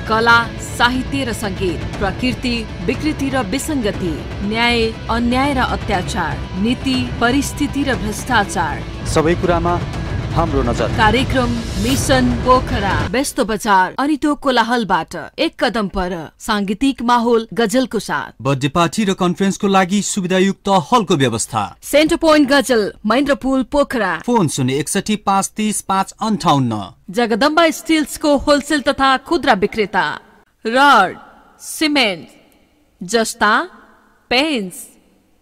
कला, साहित्य र संगीत, प्रकृति, विकृति र विसंगति, न्याय, अन्याय र अत्याचार, नीति, परिस्थिति र भ्रष्टाचार, सबै कुरामा हाम्रो नजर। कार्यक्रम मिशन पोखरा, व्यस्त बजार अनि त्यो कोलाहलबाट एक कदम पर, सांगीतिक माहौल गजलको साथ, बर्थडे पार्टी र कन्फरेन्सको लागि सुविधायुक्त हलको व्यवस्था। Centre point Gazal, Mahendrapul, Pokhara. Phone 061 530 558। Jagadamba स्टिल्सको होलसेल तथा खुद्रा विक्रेता। रड, सिमेन्ट, जस्ता, पेन्स,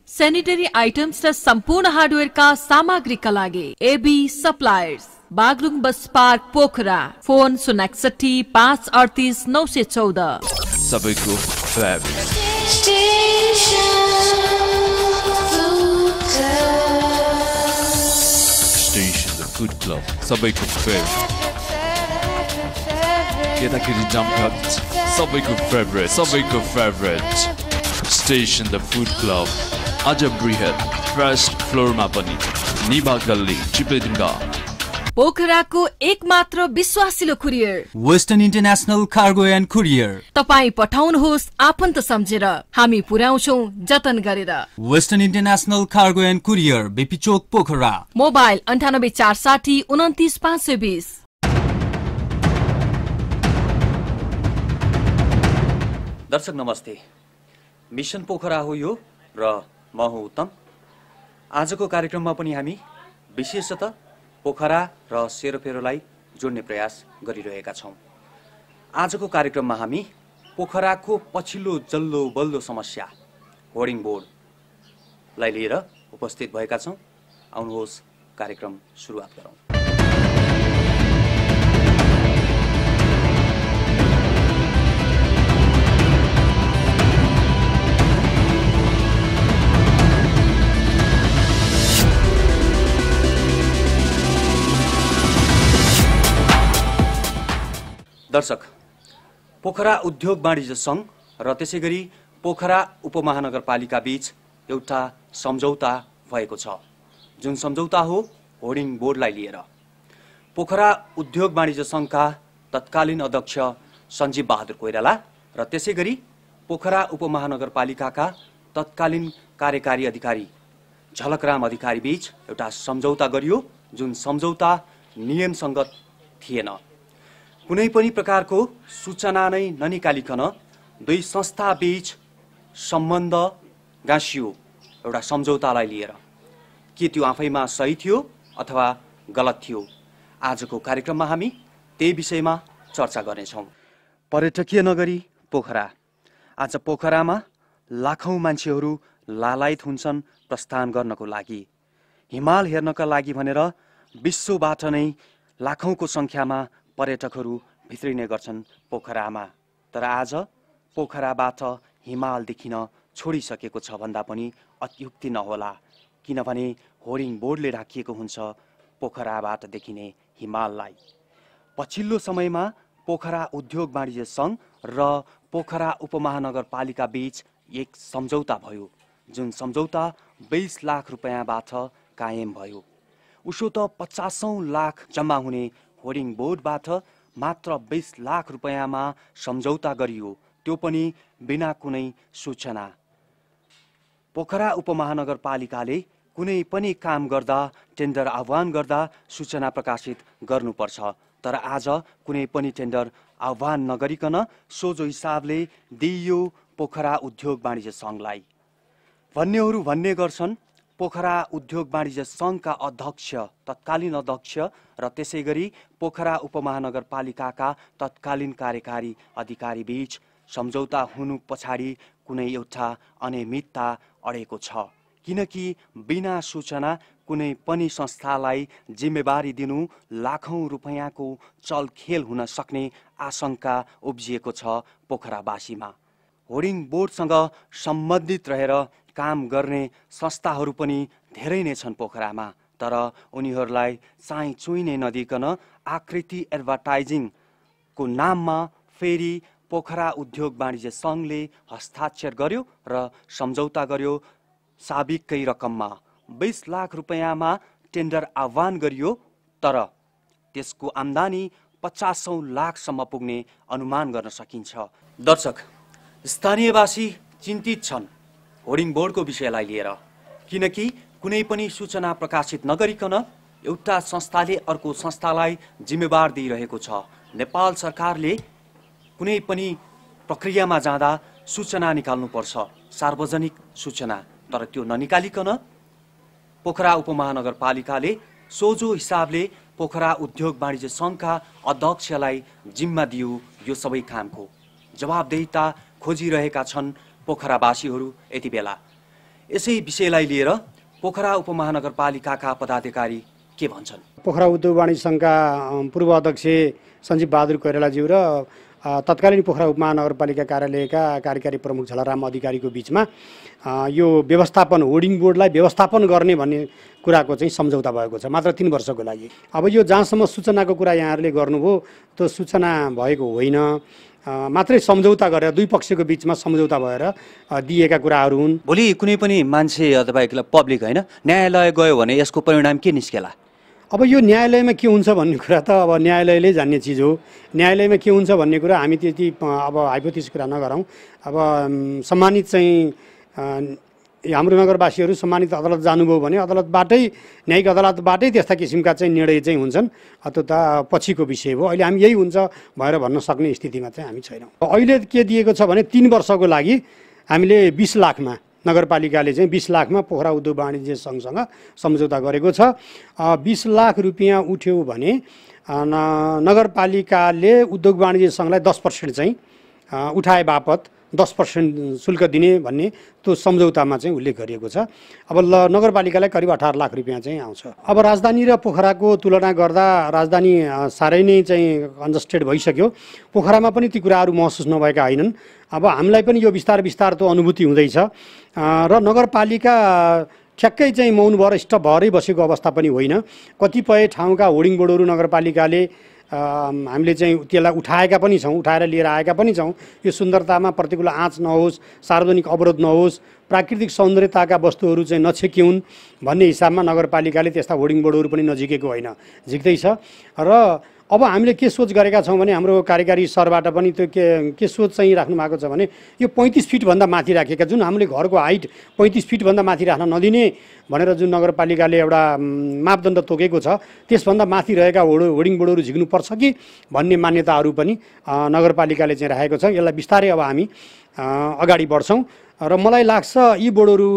सेनिटरी आइटम्स र सम्पूर्ण हार्डवेयरका सामग्रीका लागि AB suppliers, Baglung bus park, Pokhara. Phone 061 538 914। सबैको favourite station the food club, सबैको फेभरेट केटाकेटी जमघट, सबैको favourite station the food club. आज बृहत फर्स्ट फ्लोरमा पनि निभा गल्ली, चिप्लेडुङ्गा। पोखराको एकमात्र विश्वासिलो courier western international cargo and courier. तपाई पठाउनुहोस् आफन्त सम्झेर, हामी पुर्याउँछौ जतन गरेर। Western international cargo and courier, BP Chowk, Pokhara. Mobile 98 460 29 520। दर्शक नमस्ते, मिशन पोखरा हो यो र म हुँ उत्तम। आजको कार्यक्रममा पनि हामी विशेषतः पोखरा र सेरोफेरोलाई जोड्ने प्रयास गरिरहेका छौँ। आजको कार्यक्रममा हामी पोखराको पछिल्लो जल्लो बल्लो समस्या होर्डिङ बोर्डलाई लिएर उपस्थित भएका छौँ। आउनुहोस् कार्यक्रम सुरुवात गरौँ। दर्शक, पोखरा उद्योग वाणिज्य सङ्घ र त्यसै गरी पोखरा उपमहानगरपालिका बीच एउटा सम्झौता भएको छ, जुन सम्झौता हो होर्डिङ बोर्डलाई लिएर। पोखरा उद्योग वाणिज्य सङ्घका तत्कालीन अध्यक्ष सञ्जीव बहादुर कोइराला र त्यसै गरी पोखरा उपमहानगरपालिकाका तत्कालीन कार्यकारी अधिकारी झलकराम अधिकारी बीच एउटा सम्झौता गरियो, जुन सम्झौता नियमसङ्गत थिएन। कुनै पनि प्रकारको सूचना नै ननिकालिकन दुई संस्था बीच सम्बन्ध गाँसियो एउटा सम्झौतालाई लिएर। के त्यो आफैमा सही थियो अथवा गलत थियो? आजको कार्यक्रममा हामी त्यही विषयमा चर्चा गर्नेछौँ। पर्यटकीय नगरी पोखरा। आज पोखरामा लाखौँ मान्छेहरू लालायत हुन्छन् प्रस्थान गर्नको लागि, हिमाल हेर्नका लागि भनेर विश्वबाट नै लाखौँको सङ्ख्यामा पर्यटकहरू भित्रिने गर्छन् पोखरामा। तर आज पोखराबाट हिमाल देखिन छोडिसकेको छ भन्दा पनि अत्युक्ति नहोला, किनभने होर्डिङ बोर्डले राखिएको हुन्छ पोखराबाट देखिने हिमाललाई। पछिल्लो समयमा पोखरा उद्योग वाणिज्य सङ्घ र पोखरा उपमहानगरपालिका बीच एक सम्झौता भयो, जुन सम्झौता 20 लाख रुपियाँबाट कायम भयो। उसो त 50औं लाख जम्मा हुने होर्डिङ बोर्डबाट मात्र 20 लाख रुपियाँमा सम्झौता गरियो, त्यो पनि बिना कुनै सूचना। पोखरा उपमहानगरपालिकाले कुनै पनि काम गर्दा, टेन्डर आह्वान गर्दा सूचना प्रकाशित गर्नुपर्छ। तर आज कुनै पनि टेन्डर आह्वान नगरिकन सोझो हिसाबले दिइयो पोखरा उद्योग वाणिज्य सङ्घलाई। भन्नेहरू भन्ने गर्छन् पोखरा उद्योग वाणिज्य सङ्घका अध्यक्ष, तत्कालीन अध्यक्ष र त्यसै गरी पोखरा उपमहानगरपालिकाका तत्कालीन कार्यकारी अधिकारी बीच सम्झौता हुनु पछाडि कुनै एउटा अनियमितता अडेको छ, किनकि बिना सूचना कुनै पनि संस्थालाई जिम्मेवारी दिनु लाखौँ रुपियाँको चलखेल हुन सक्ने आशंका उब्जिएको छ पोखरावासीमा। होर्डिङ बोर्डसँग सम्बन्धित रहेर काम गर्ने संस्थाहरू पनि धेरै नै छन् पोखरामा, तर उनीहरूलाई चाइ चुइ नै नदिकन आकृति एडभर्टाइजिङको नाममा फेरि पोखरा उद्योग वाणिज्य सङ्घले हस्ताक्षर गर्यो र सम्झौता गर्यो। साबिकै रकममा 20 लाख रुपियाँमा टेन्डर आह्वान गरियो, तर त्यसको आम्दानी 50,000 लाखसम्म पुग्ने अनुमान गर्न सकिन्छ। दर्शक, स्थानीयवासी चिन्तित छन् होर्डिङ बोर्डको विषयलाई लिएर, किनकि कुनै पनि सूचना प्रकाशित नगरिकन एउटा संस्थाले अर्को संस्थालाई जिम्मेवार दिइरहेको छ। नेपाल सरकारले कुनै पनि प्रक्रियामा जाँदा सूचना निकाल्नुपर्छ, सार्वजनिक सूचना, तर त्यो ननिकालिकन पोखरा उपमहानगरपालिकाले सोझो हिसाबले पोखरा उद्योग वाणिज्य सङ्घका अध्यक्षलाई जिम्मा दियो यो सबै कामको। जवाबदेहिता खोजिरहेका छन् पोखरावासीहरू यति बेला। यसै विषयलाई लिएर पोखरा उपमहानगरपालिकाका पदाधिकारी के भन्छन्? पोखरा उद्योग वाणिज्य सङ्घका पूर्व अध्यक्ष सञ्जीव बहादुर कोइरालाज्यू र तत्कालीन पोखरा उपमहानगरपालिका कार्यालयका कार्यकारी प्रमुख झलराम अधिकारीको बिचमा यो व्यवस्थापन होर्डिङ बोर्डलाई व्यवस्थापन गर्ने भन्ने कुराको चाहिँ सम्झौता भएको छ, मात्र 3 वर्षको लागि। अब यो जहाँसम्म सूचनाको कुरा यहाँहरूले गर्नुभयो, त्यो सूचना भएको होइन, मात्रै सम्झौता गरेर दुई पक्षको बिचमा सम्झौता भएर दिएका कुराहरू हुन्। भोलि कुनै पनि मान्छे अथवा पब्लिक होइन न्यायालय गयो भने यसको परिणाम के निस्केला? अब यो न्यायालयमा के हुन्छ भन्ने कुरा त अब न्यायालयले जान्ने चिज हो। न्यायालयमा के हुन्छ भन्ने कुरा हामी त्यति अब हाइपोथेसिस कुरा नगरौँ। अब सम्मानित चाहिँ हाम्रो नगरवासीहरू सम्मानित अदालत जानुभयो भने अदालतबाटै, न्यायिक अदालतबाटै त्यस्ता किसिमका चाहिँ निर्णय चाहिँ हुन्छन्, त्यो त पछिको विषय हो। अहिले हामी यही हुन्छ भनेर भन्न सक्ने स्थितिमा चाहिँ हामी छैनौँ। अहिले के दिएको छ भने 3 वर्षको लागि हामीले 20 लाखमा, नगरपालिकाले चाहिँ 20 लाखमा पोखरा उद्योग वाणिज्य सङ्घसँग सम्झौता गरेको छ। 20 लाख रुपियाँ उठ्यो भने नगरपालिकाले उद्योग वाणिज्य सङ्घलाई 10% चाहिँ उठाए बापत 10% शुल्क दिने भन्ने त्यो सम्झौतामा चाहिँ उल्लेख गरिएको छ। अब नगरपालिकालाई करिब 18 लाख रुपियाँ चाहिँ आउँछ। अब राजधानी र पोखराको तुलना गर्दा राजधानी साह्रै नै चाहिँ कन्जस्टेड भइसक्यो। पोखरामा पनि ती कुराहरू महसुस नभएका होइनन्। अब हामीलाई पनि यो बिस्तार त्यो अनुभूति हुँदैछ र नगरपालिका ठ्याक्कै चाहिँ मौन भएर स्टप भएरै बसेको अवस्था पनि होइन। कतिपय ठाउँका होर्डिङ बोर्डहरू नगरपालिकाले हामीले चाहिँ त्यसलाई उठाएका पनि छौँ, उठाएर लिएर आएका पनि छौँ। यो सुन्दरतामा प्रतिकूल आँच नहोस्, सार्वजनिक अवरोध नहोस्, प्राकृतिक सौन्दर्यताका वस्तुहरू चाहिँ नछेकिउन् भन्ने हिसाबमा नगरपालिकाले त्यस्ता होर्डिङ बोर्डहरू पनि नझिकेको होइन, झिक्दैछ। र अब हामीले के सोच गरेका छौँ भने हाम्रो कार्यकारी सरबाट पनि त्यो के सोच चाहिँ राख्नु भएको छ भने यो 35 फिटभन्दा माथि राखेका, जुन हामीले घरको हाइट 35 फिटभन्दा माथि राख्न नदिने भनेर जुन नगरपालिकाले एउटा मापदण्ड तोकेको छ, त्यसभन्दा माथि रहेका होर्डिङ बोर्डहरू झिक्नुपर्छ कि भन्ने मान्यताहरू पनि नगरपालिकाले चाहिँ राखेको छ। यसलाई बिस्तारै अब हामी अगाडि बढ्छौँ र मलाई लाग्छ यी बोर्डहरू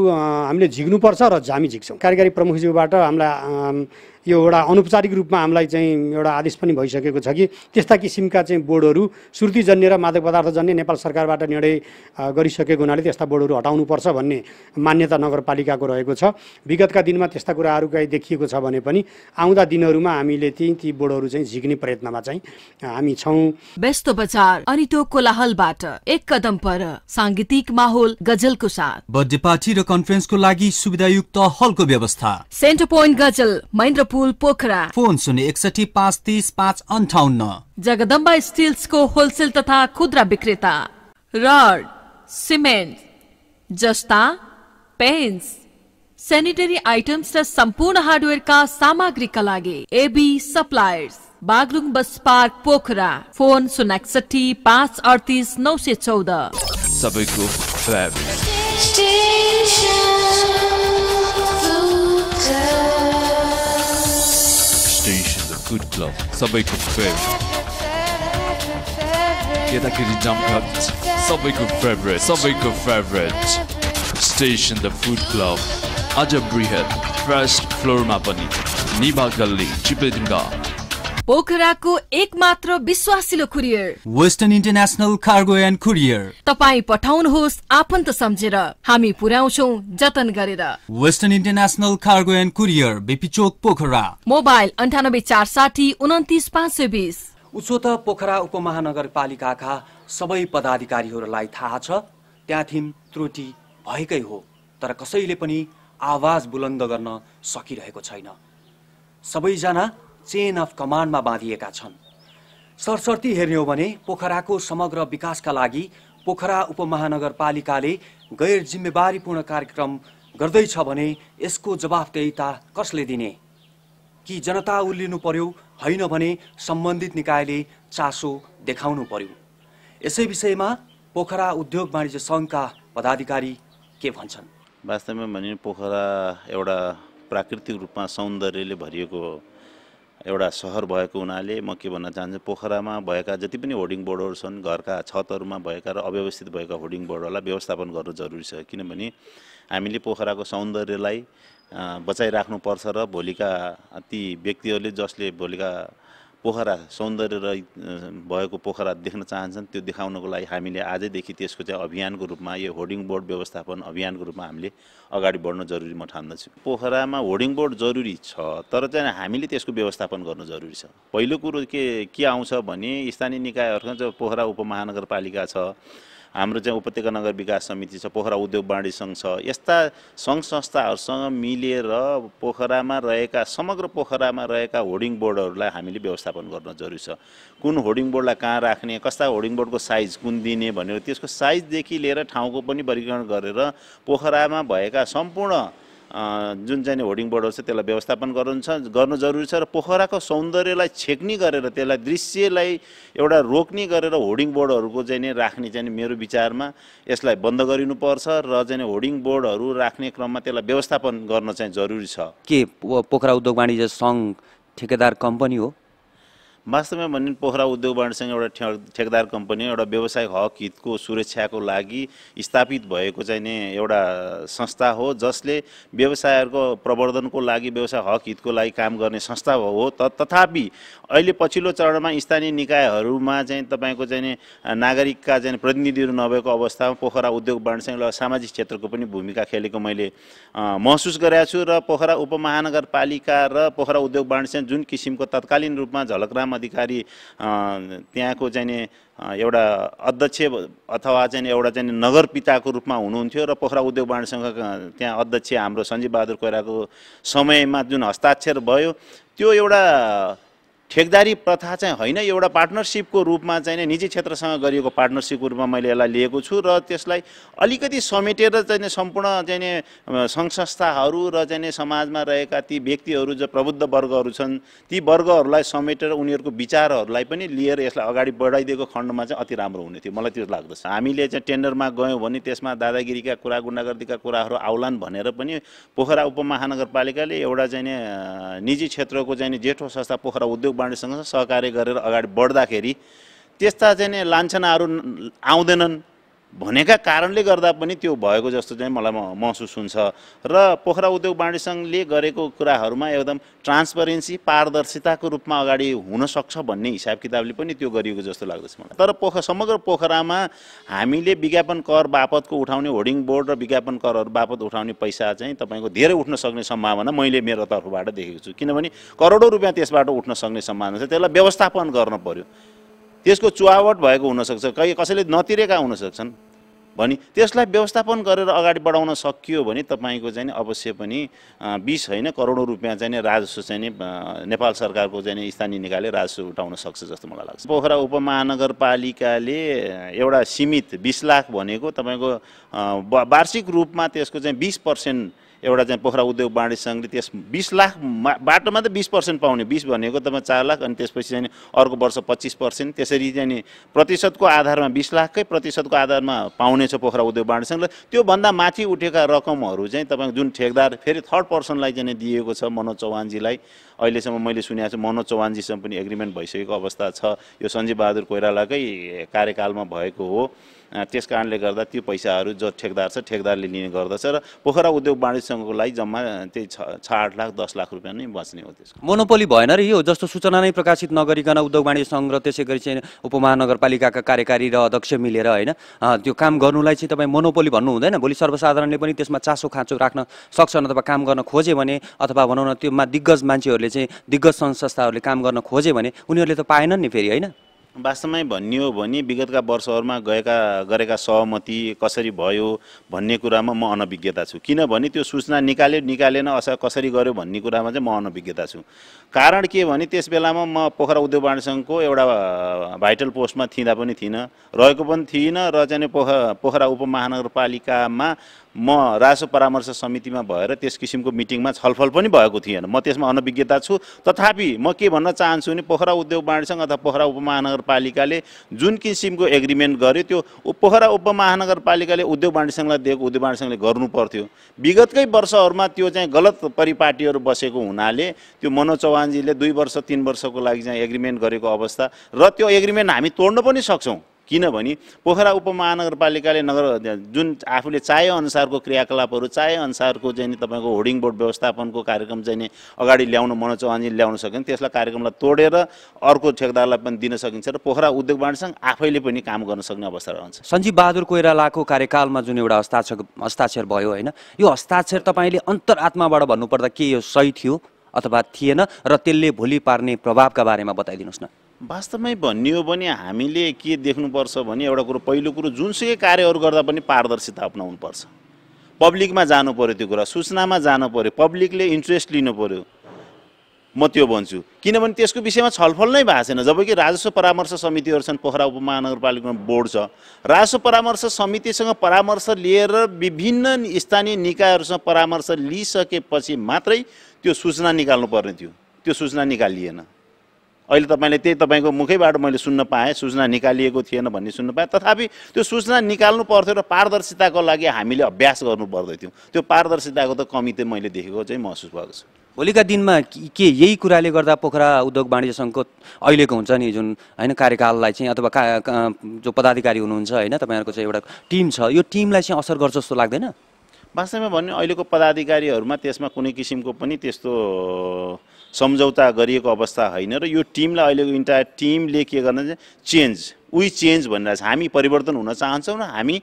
हामीले झिक्नुपर्छ र हामी झिक्छौँ। कार्यकारी प्रमुखज्यूबाट हामीलाई यो एउटा अनौपचारिक रूपमा हामीलाई चाहिँ एउटा आदेश पनि भइसकेको छ कि त्यस्ता किसिमका चाहिँ बोर्डहरू श्रुतिजन्य र मादक पदार्थजन्य नेपाल सरकारबाट निर्णय गरिसकेको हुनाले त्यस्ता बोर्डहरू हटाउनुपर्छ भन्ने मान्यता नगरपालिकाको रहेको छ। विगतका दिनमा त्यस्ता कुराहरू कहीँ देखिएको छ भने पनि आउँदा दिनहरूमा हामीले ती बोर्डहरू चाहिँ झिक्ने प्रयत्नमा चाहिँ हामी छौँ। व्यस्त बजार अनि त्यो कोलाहलबाट एक कदम पर सांगीतिक माहौल गजलको साथ बर्थडे पार्टी र कन्फरेन्सको लागि सुविधायुक्त हलको व्यवस्था। Centre point Gazal, Mahendrapul, Pokhara. Phone 061 530 558। Jagadamba स्टिल्सको होलसेल तथा खुद्रा विक्रेता। रड, सिमेन्ट, जस्ता, पेन्स, सेनिटरी आइटम्स र सम्पूर्ण हार्डवेयरका सामग्रीका लागि AB suppliers, Baglung bus park, Pokhara. Phone 061 538 914। सबैको फेभरेट फुड क्लब, सबैको फेभरेट केटाकेटी जमघट, सबैको favourite station the food club. आज बृहत फर्स्ट फ्लोरमा पनि निभा गल्ली, चिप्लेजुङ्गा। पोखराको एकमात्र विश्वासिलो courier western international cargo and courier. तपाईँ पठाउनुहोस् आफन्त सम्झेर, हामी पुर्याउँछौँ जतन गरेर। Western international cargo and courier, BP Chowk, Pokhara. Mobile 98 460 29 520। उसो त पोखरा उपमहानगरपालिकाका सबै पदाधिकारीहरूलाई थाहा छ त्यहाँ थिम त्रुटि भएकै हो, तर कसैले पनि आवाज बुलन्द गर्न सकिरहेको छैन। सबैजना चेन अफ कमान्डमा बाँधिएका छन्। सरसर्ती हेर्ने हो भने पोखराको समग्र विकासका लागि पोखरा उपमहानगरपालिकाले गैर जिम्मेवारीपूर्ण कार्यक्रम गर्दैछ भने यसको जवाफदेहिता कसले दिने? कि जनता उल्लिनु पर्यो, होइन भने सम्बन्धित निकायले चासो देखाउनु पर्यो? यसै विषयमा पोखरा उद्योग वाणिज्य सङ्घका पदाधिकारी के भन्छन्? वास्तवमा भने पोखरा एउटा प्राकृतिक रूपमा सौन्दर्यले भरिएको एउटा सहर भएको हुनाले म के भन्न चाहन्छु, पोखरामा भएका जति पनि होर्डिङ बोर्डहरू छन्, घरका छतहरूमा भएका र अव्यवस्थित भएका होर्डिङ बोर्डहरूलाई व्यवस्थापन गर्नु जरुरी छ। किनभने हामीले पोखराको सौन्दर्यलाई बचाइराख्नुपर्छ र भोलिका ती व्यक्तिहरूले जसले भोलिका पोखरा सौन्दर्य भएको पोखरा देख्न चाहन्छन् त्यो देखाउनको लागि हामीले आजैदेखि त्यसको चाहिँ अभियानको रूपमा यो होर्डिङ बोर्ड व्यवस्थापन अभियानको रूपमा हामीले अगाडि बढ्न जरुरी म ठान्दछु। पोखरामा होर्डिङ बोर्ड जरुरी छ, तर चाहिँ हामीले त्यसको व्यवस्थापन गर्नु जरुरी छ। पहिलो कुरो के आउँछ भने स्थानीय निकायहरूसँग चाहिँ पोखरा उपमहानगरपालिका छ, हाम्रो चाहिँ उपत्यका नगर विकास समिति छ, पोखरा उद्योग वाणिज्य सङ्घ छ। यस्ता सङ्घ संस्थाहरूसँग मिलेर पोखरामा रहेका समग्र पोखरामा रहेका होर्डिङ बोर्डहरूलाई हामीले व्यवस्थापन गर्न जरुरी छ। कुन होर्डिङ बोर्डलाई कहाँ राख्ने, कस्ता होर्डिङ बोर्डको साइज कुन दिने भनेर त्यसको साइजदेखि लिएर ठाउँको पनि वर्गीकरण गरेर पोखरामा भएका सम्पूर्ण जुन चाहिँ होर्डिङ बोर्डहरू छ त्यसलाई व्यवस्थापन गर्नु जरुरी छ र पोखराको सौन्दर्यलाई छेक्ने गरेर त्यसलाई दृश्यलाई एउटा रोक्ने गरेर होर्डिङ बोर्डहरूको चाहिँ राख्ने चाहिँ मेरो विचारमा यसलाई बन्द गरिनुपर्छ र चाहिँ होर्डिङ बोर्डहरू राख्ने क्रममा त्यसलाई व्यवस्थापन गर्न चाहिँ जरुरी छ। के पोखरा उद्योग वाणिज्य सङ्घ ठेकेदार कम्पनी हो? वास्तवमा भने पोखरा उद्योग वाणिज्य सङ्घ एउटा ठेकेदार कम्पनी, एउटा व्यावसायिक हक हितको सुरक्षाको लागि स्थापित भएको चाहिँ नि एउटा संस्था हो, जसले व्यवसायहरूको प्रवर्धनको लागि व्यवसाय हक हितको लागि काम गर्ने संस्था हो। तथापि अहिले पछिल्लो चरणमा स्थानीय निकायहरूमा चाहिँ तपाईँको चाहिँ नागरिकका चाहिँ प्रतिनिधिहरू नभएको अवस्थामा पोखरा उद्योग वाणिज्य सङ्घ सामाजिक क्षेत्रको पनि भूमिका खेलेको मैले महसुस गरेको छु र पोखरा उपमहानगरपालिका र पोखरा उद्योग वाणिज्य सङ्घ जुन किसिमको तत्कालीन रूपमा झलकराम अधिकारी त्यहाँको चाहिँ एउटा अध्यक्ष अथवा चाहिँ एउटा चाहिँ नगर पिताको रूपमा हुनुहुन्थ्यो र पोखरा उद्योग वाणिज्य सङ्घका त्यहाँ अध्यक्ष हाम्रो सञ्जीव बहादुर कोइरालाको समयमा जुन हस्ताक्षर भयो त्यो एउटा ठेकदारी प्रथा चाहिँ होइन, एउटा पार्टनरसिपको रूपमा चाहिँ निजी क्षेत्रसँग गरिएको पार्टनरसिपको रूपमा मैले यसलाई लिएको छु र त्यसलाई अलिकति समेटेर चाहिँ सम्पूर्ण चाहिँ सङ्घ संस्थाहरू र चाहिँ समाजमा रहेका ती व्यक्तिहरू जो प्रबुद्ध वर्गहरू छन् ती वर्गहरूलाई समेटेर उनीहरूको विचारहरूलाई पनि लिएर यसलाई अगाडि बढाइदिएको खण्डमा चाहिँ अति राम्रो हुने थियो, मलाई त्यो लाग्दछ। हामीले चाहिँ टेन्डरमा गयौँ भने त्यसमा दादागिरीका कुरा गुन्डागर्दीका कुराहरू आउलान् भनेर पनि पोखरा उपमहानगरपालिकाले एउटा चाहिँ निजी क्षेत्रको चाहिँ जेठो संस्था पोखरा उद्योग वाणिज्यसँग सहकार्य गरेर अगाडि बढ्दाखेरि त्यस्ता चाहिँ लान्छनाहरू आउँदैनन् भनेका कारणले गर्दा पनि त्यो भएको जस्तो चाहिँ मलाई महसुस हुन्छ र पोखरा उद्योग वाणिज्य सङ्घले गरेको कुराहरूमा एकदम ट्रान्सपरेन्सी पारदर्शिताको रूपमा अगाडि हुन सक्छ भन्ने हिसाब किताबले पनि त्यो गरिएको जस्तो लाग्दछ मलाई। तर समग्र पोखरामा हामीले विज्ञापन कर बापतको उठाउने होर्डिङ बोर्ड र विज्ञापन करहरू बापत उठाउने पैसा चाहिँ तपाईँको धेरै उठ्न सक्ने सम्भावना मैले मेरो तर्फबाट देखेको छु, किनभने करोडौँ रुपियाँ त्यसबाट उठ्न सक्ने सम्भावना छ। त्यसलाई व्यवस्थापन गर्न पर्यो, त्यसको चुहावट भएको हुनसक्छ, कसैले नतिरेका हुन सक्छन् भने त्यसलाई व्यवस्थापन गरेर अगाडि बढाउन सकियो भने तपाईँको चाहिँ अवश्य पनि 20 होइन करोडौँ रुपियाँ चाहिँ राजस्व चाहिँ नेपाल सरकारको चाहिँ स्थानीय निकायले राजस्व उठाउन सक्छ जस्तो मलाई लाग्छ। पोखरा उपमहानगरपालिकाले एउटा सीमित 20 लाख भनेको तपाईँको वार्षिक रूपमा त्यसको चाहिँ 20% एउटा चाहिँ पोखरा उद्योग वाणिज्य सङ्घले त्यस 20 लाखबाट मात्रै 20% पाउने, 20 भनेको तपाईँ 4 लाख अनि त्यसपछि चाहिँ अर्को वर्ष 25%, त्यसरी चाहिँ प्रतिशतको आधारमा 20 लाखकै प्रतिशतको आधारमा पाउनेछ पोखरा उद्योग वाणिज्य सङ्घले। त्योभन्दा माथि उठेका रकमहरू चाहिँ तपाईँको जुन ठेकदार फेरि थर्ड पर्सनलाई चाहिँ दिएको छ मनोज चौहानजीलाई, अहिलेसम्म मैले सुनेको छु मनोज चौहानजीसँग पनि एग्रिमेन्ट भइसकेको अवस्था छ, यो सञ्जीव बहादुर कोइरालाकै कार्यकालमा भएको हो। त्यस कारणले गर्दा त्यो पैसाहरू जो ठेकदार छ ठेकदारले लिने गर्दछ र पोखरा उद्योग वाणिज्य सङ्घको लागि जम्मा त्यही 6-8 लाख 10 लाख रुपियाँ नै बच्ने हो। त्यसको मोनोपोली भएन र यो जस्तो सूचना नै प्रकाशित नगरिकन उद्योग वाणिज्य सङ्घ र त्यसै गरी चाहिँ उपमहानगरपालिकाका कार्यकारी र अध्यक्ष मिलेर होइन त्यो काम गर्नुलाई चाहिँ तपाईँ मोनोपोली भन्नु हुँदैन। भोलि सर्वसाधारणले पनि त्यसमा चासो खाँचो राख्न सक्छन् अथवा काम गर्न खोजे भने अथवा भनौँ न त्योमा दिग्गज मान्छेहरूले चाहिँ दिग्गज सङ्घ संस्थाहरूले काम गर्न खोजे भने उनीहरूले त पाएनन् नि फेरि, होइन? वास्तवमै भन्ने हो भने विगतका वर्षहरूमा गरेका सहमति कसरी भयो भन्ने कुरामा म अनभिज्ञता छु, किनभने त्यो सूचना निकालेन अथवा कसरी गर्यो भन्ने कुरामा चाहिँ म अनभिज्ञता छु। कारण के भने त्यस बेलामा म पोखरा उद्योग वाणिज्य सङ्घको एउटा भाइटल पोस्टमा थिँदा पनि थिइनँ, रहेको पनि थिइनँ र चाहिँ पोखरा उपमहानगरपालिकामा म राजस्व परामर्श समितिमा भएर त्यस किसिमको मिटिङमा छलफल पनि भएको थिएन। म त्यसमा अनभिज्ञता छु। तथापि म के भन्न चाहन्छु भने पोखरा उद्योग वाणिज्य सङ्घ अथवा पोखरा उपमहानगरपालिकाले जुन किसिमको एग्रिमेन्ट गर्यो त्यो पोखरा उपमहानगरपालिकाले उद्योग वाणिज्य सङ्घलाई दिएको उद्योग वाणिज्य सङ्घले गर्नु पर्थ्यो। विगतकै वर्षहरूमा त्यो चाहिँ गलत परिपाटीहरू बसेको हुनाले त्यो मनोज चौहानजीले 2 वर्ष 3 वर्षको लागि चाहिँ एग्रिमेन्ट गरेको अवस्था र त्यो एग्रिमेन्ट हामी तोड्न पनि सक्छौँ। किनभने पोखरा उपमहानगरपालिकाले जुन आफूले चाहे अनुसारको क्रियाकलापहरू चाहे अनुसारको चाहिँ तपाईँको होर्डिङ बोर्ड व्यवस्थापनको कार्यक्रम चाहिँ अगाडि ल्याउन मनोज चौहानजीले ल्याउन सकिन्छ। त्यसलाई कार्यक्रमलाई तोडेर अर्को ठेकदारलाई पनि दिन सकिन्छ र पोखरा उद्योग वाणिज्य सङ्घ आफैले पनि काम गर्न सक्ने अवस्था रहन्छ। सञ्जीव बहादुर कोइरालाको कार्यकालमा जुन एउटा हस्ताक्षर भयो होइन, यो हस्ताक्षर तपाईँले अन्तर्आत्माबाट भन्नुपर्दा के यो सही थियो अथवा थिएन र त्यसले भोलि पार्ने प्रभावका बारेमा बताइदिनुहोस् न। वास्तवमै भन्ने हो भने हामीले के देख्नुपर्छ भने एउटा कुरो, पहिलो कुरो जुनसुकै कार्यहरू गर्दा पनि पारदर्शिता अपनाउनुपर्छ। पब्लिकमा जानु पर्यो, त्यो कुरा सूचनामा जानु पर्यो, पब्लिकले इन्ट्रेस्ट लिनु पर्यो, म त्यो भन्छु। किनभने त्यसको विषयमा छलफल नै भएको छैन। जबकि राजस्व परामर्श समितिहरू छन्, पोखरा उपमहानगरपालिकामा बोर्ड छ, राजस्व परामर्श समितिसँग परामर्श लिएर विभिन्न स्थानीय निकायहरूसँग परामर्श लिइसकेपछि मात्रै त्यो सूचना निकाल्नुपर्ने थियो। त्यो सूचना निकालिएन। अहिले तपाईँले त्यही तपाईँको मुखैबाट मैले सुन्न पाएँ, सूचना निकालिएको थिएन भन्ने सुन्न पाएँ। तथापि त्यो सूचना निकाल्नु पर्थ्यो र पारदर्शिताको लागि हामीले अभ्यास गर्नु पर्दै थियो। त्यो पारदर्शिताको त कमी चाहिँ मैले देखेको चाहिँ महसुस भएको छ। भोलिका दिनमा के यही कुराले गर्दा पोखरा उद्योग वाणिज्य सङ्घको अहिलेको हुन्छ नि जुन होइन कार्यकाललाई चाहिँ अथवा जो पदाधिकारी हुनुहुन्छ होइन, तपाईँहरूको चाहिँ एउटा टिम छ, यो टिमलाई चाहिँ असर गर्छ जस्तो लाग्दैन? वास्तवमा भन्ने अहिलेको पदाधिकारीहरूमा त्यसमा कुनै किसिमको पनि त्यस्तो सम्झौता गरिएको अवस्था होइन र यो टिमलाई अहिलेको इन्टायर टिमले के गर्न चाहिँ चेन्ज भनिरहेछ। हामी परिवर्तन हुन चाहन्छौँ र हामी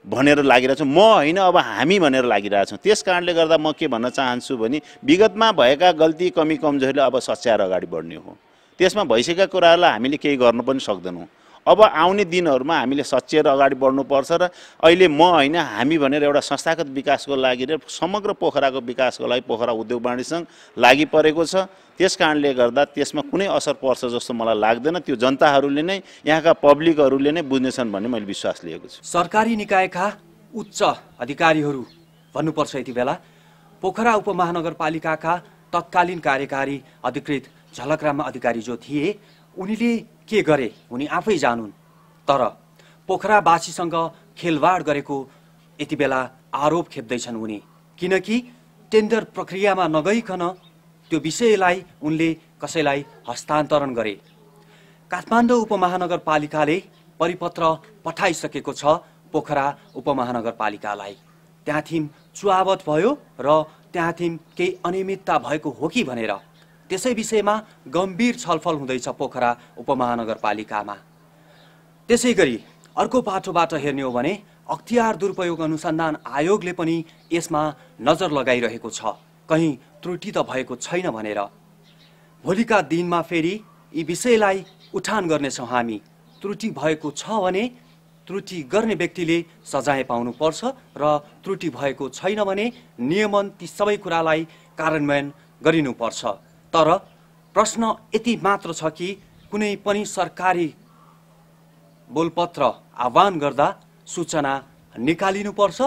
भनेर लागिरहेछौँ। म होइन, अब हामी भनेर लागिरहेछौँ। त्यस कारणले गर्दा म के भन्न चाहन्छु भने विगतमा भएका गल्ती कमी कमजोरीले अब सच्याएर अगाडि बढ्ने हो। त्यसमा भइसकेका कुराहरूलाई हामीले केही गर्न पनि सक्दैनौँ। अब आउने दिनहरूमा हामीले सच्याएर अगाडि बढ्नुपर्छ र अहिले म होइन हामी भनेर एउटा संस्थागत विकासको लागि र समग्र पोखराको विकासको लागि पोखरा उद्योग वाणिज्य सङ्घ लागि परेको छ। त्यस कारणले गर्दा त्यसमा कुनै असर पर्छ जस्तो मलाई लाग्दैन। त्यो जनताहरूले नै, यहाँका पब्लिकहरूले नै बुझ्नेछन् भन्ने मैले विश्वास लिएको छु। सरकारी निकायका उच्च अधिकारीहरू भन्नुपर्छ यति बेला पोखरा उपमहानगरपालिकाका तत्कालीन कार्यकारी अधिकृत झलकराम अधिकारी जो थिए उनीले के गरे उनी आफै जानुन्। तर पोखरावासीसँग खेलवाड गरेको यति बेला आरोप खेप्दैछन् उनी, किनकि टेन्डर प्रक्रियामा नगइकन त्यो विषयलाई उनले कसैलाई हस्तान्तरण गरे। काठमाडौँ उपमहानगरपालिकाले परिपत्र पठाइसकेको छ पोखरा उपमहानगरपालिकालाई। त्यहाँथिम चुहावट भयो र त्यहाँथिम केही अनियमितता भएको हो कि भनेर त्यसै विषयमा गम्भीर छलफल हुँदैछ पोखरा उपमहानगरपालिकामा। त्यसै गरी अर्को पाटोबाट हेर्ने हो भने अख्तियार दुरुपयोग अनुसन्धान आयोगले पनि यसमा नजर लगाइरहेको छ, कहीँ त्रुटि त भएको छैन भनेर। भोलिका दिनमा फेरि यी विषयलाई उठान गर्नेछौँ हामी। त्रुटि भएको छ भने त्रुटि गर्ने व्यक्तिले सजाय पाउनुपर्छ र त्रुटि भएको छैन भने नियमन ती सबै कुरालाई कार्यान्वयन गरिनुपर्छ। तर प्रश्न यति मात्र छ कि कुनै पनि सरकारी बोलपत्र आह्वान गर्दा सूचना निकालिनुपर्छ,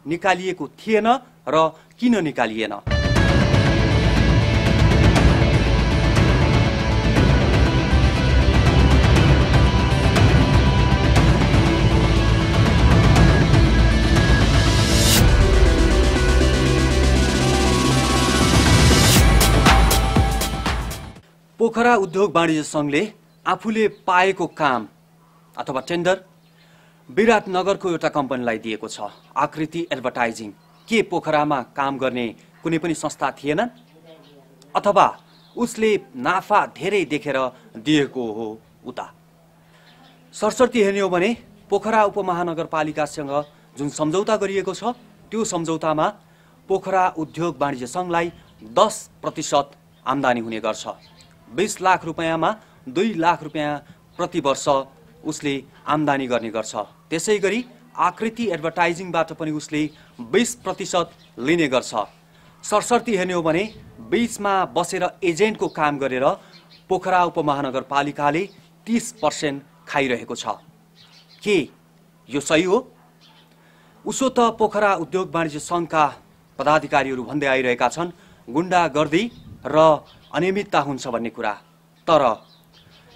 निकालिएको थिएन र किन निकालिएन? पोखरा उद्योग वाणिज्य सङ्घले आफूले पाएको काम अथवा टेन्डर विराटनगरको एउटा कम्पनीलाई दिएको छ, आकृति एडभर्टाइजिङ। के पोखरामा काम गर्ने कुनै पनि संस्था थिएन अथवा उसले नाफा धेरै देखेर दिएको हो उता? सरसर्ती हेर्ने हो भने पोखरा उपमहानगरपालिकासँग जुन सम्झौता गरिएको छ त्यो सम्झौतामा पोखरा उद्योग वाणिज्य सङ्घलाई 10% आम्दानी हुने गर्छ। 20 लाख रुपियाँमा 2 लाख रुपियाँ प्रति वर्ष उसले आम्दानी गर्ने गर्छ। त्यसै गरी आकृति एडभर्टाइजिङबाट पनि उसले 20% लिने गर्छ। सरसर्ती हेर्ने हो भने बीचमा बसेर एजेन्टको काम गरेर पोखरा उपमहानगरपालिकाले 30% खाइरहेको छ। के यो सही हो? उसो त पोखरा उद्योग वाणिज्य सङ्घका पदाधिकारीहरू भन्दै आइरहेका छन् गुण्डागर्दी र अनियमितता हुन्छ भन्ने कुरा। तर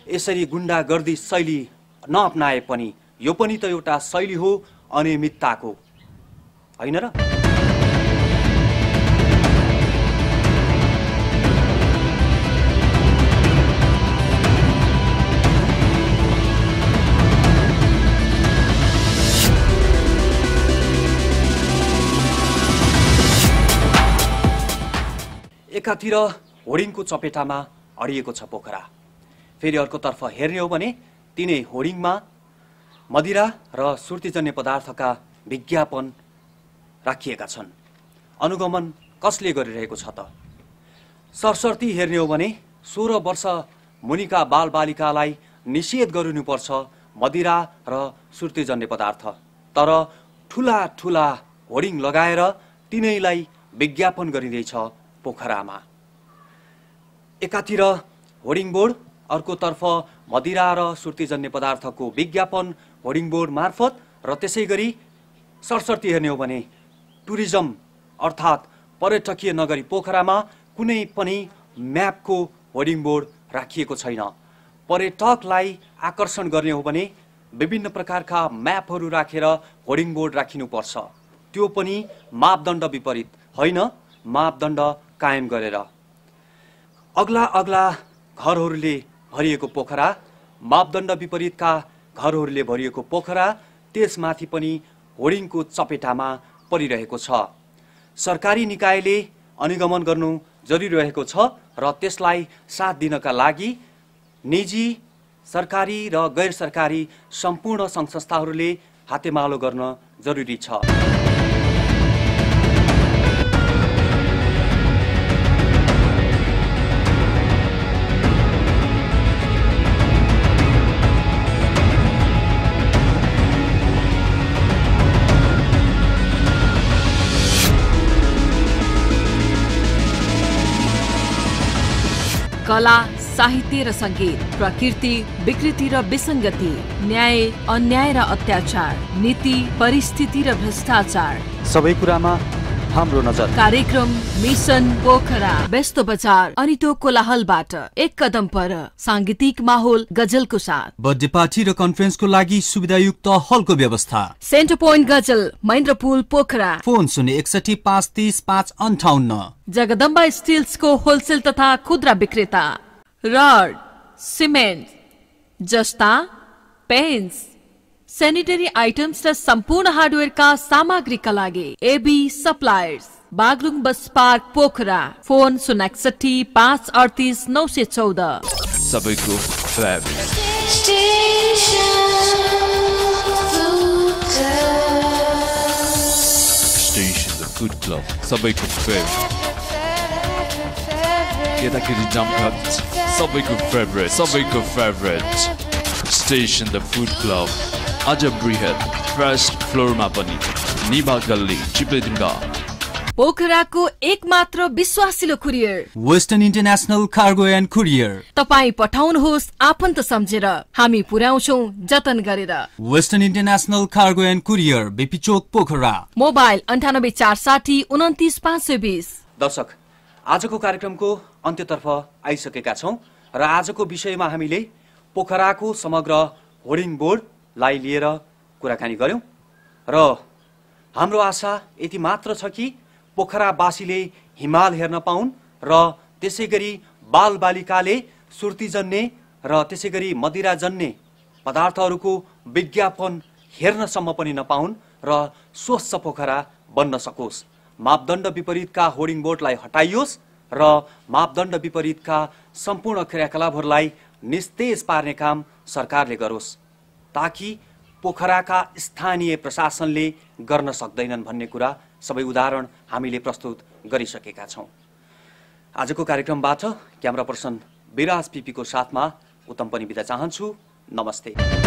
यसरी गुण्डागर्दी शैली नअपनाए पनि यो पनि त एउटा शैली हो अनियमितताको, होइन र? एकातिर होर्डिङको चपेटामा अडिएको छ पोखरा, फेरि अर्कोतर्फ हेर्ने हो भने तिनै होर्डिङमा मदिरा र सुर्तीजन्य पदार्थका विज्ञापन राखिएका छन्। अनुगमन कसले गरिरहेको छ त? सरसर्ती हेर्ने हो भने 16 वर्ष मुनिका बालबालिकालाई निषेध गरिनुपर्छ मदिरा र सुर्तीजन्य पदार्थ, तर ठुला ठुला होर्डिङ लगाएर तिनैलाई विज्ञापन गरिँदैछ पोखरामा। एकातिर होर्डिङ बोर्ड, अर्कोतर्फ मदिरा र सुर्तीजन्य पदार्थको विज्ञापन होर्डिङ बोर्ड मार्फत, र त्यसै गरी सरसर्ती हेर्ने हो भने टुरिज्म अर्थात् पर्यटकीय नगरी पोखरामा कुनै पनि म्यापको होर्डिङ बोर्ड राखिएको छैन। पर्यटकलाई आकर्षण गर्ने हो भने विभिन्न प्रकारका म्यापहरू राखेर होर्डिङ बोर्ड राखिनुपर्छ, त्यो पनि मापदण्ड विपरीत होइन, मापदण्ड कायम गरेर। अग्ला अग्ला घरहरूले भरिएको पोखरा, मापदण्ड विपरीतका घरहरूले भरिएको पोखरा, त्यसमाथि पनि होर्डिङको चपेटामा परिरहेको छ। सरकारी निकायले अनुगमन गर्नु जरुरी रहेको छ र त्यसलाई साथ दिनका लागि निजी, सरकारी र गैर सरकारी सम्पूर्ण सङ्घ संस्थाहरूले हातेमालो गर्न जरुरी छ। कला, साहित्य र सङ्गीत, प्रकृति, विकृति र विसङ्गति, न्याय, अन्याय र अत्याचार, नीति, परिस्थिति र भ्रष्टाचार, सबै कुरामा हाम्रो नजर। कार्यक्रम मिसन पोखरा, व्यस्त बजार अनि त्यो कोलाहलबाट एक कदम पर, सांगीतिक माहौल गजलको साथ, बर्थडे पार्टी र कन्फरेन्सको लागि सुविधायुक्त हलको व्यवस्था। Centre point Gazal, Mahendrapul Pokhara. Phone 061 530 558। Jagadamba स्टिल्सको होलसेल तथा खुद्रा विक्रेता। रड, सिमेन्ट, जस्ता, पेन्स, सेनिटरी आइटम्स र सम्पूर्ण हार्डवेयरका सामग्रीका लागि AB suppliers, Baglung bus park Pokhara. Phone 061 538 914। सबैको favourite station the food club, सबैको फेभरेट केटाकेटी जमघट, सबैको फेभरेट, सबैको favourite station the food club. आज बृहत फर्स्ट फ्लोरमा पनि निभा गल्ली चिप्लेजुङ्गा। पोखराको एक मात्र विश्वासिलो courier western international cargo and courier. तपाई पठाउनुहोस् आफन्त सम्झेर, हामी पुर्याउँछौं जतन गरेर। Western international cargo and courier, BP Chowk Pokhara. Mobile 98 460 29 520। दर्शक, आजको कार्यक्रमको अन्त्यतर्फ आइसकेका छौं र आजको विषयमा हामीले पोखराको समग्र होर्डिङ बोर्डलाई लिएर कुराकानी गर्यौं र हाम्रो आशा यति मात्र छ कि पोखरावासीले हिमाल हेर्न पाउन् र त्यसैगरी बालबालिकाले सुर्तीजन्य र त्यसैगरी मदिराजन्य पदार्थहरूको विज्ञापन हेर्नसम्म पनि नपाउन् र स्वच्छ पोखरा बन्न सकोस्। मापदण्ड विपरीतका होर्डिङ बोर्डलाई हटाइयोस् र मापदण्ड विपरीतका सम्पूर्ण क्रियाकलापहरूलाई निस्तेज पार्ने काम सरकारले गरोस्, ताकि पोखराका स्थानीय प्रशासनले गर्न सक्दैनन् भन्ने कुरा सबै उदाहरण हामीले प्रस्तुत गरिसकेका छौं। आजको कार्यक्रमबाट क्यामेरा पर्सन विराज पिपीको साथमा उत्तम पनि बिदा चाहन्छु। नमस्ते।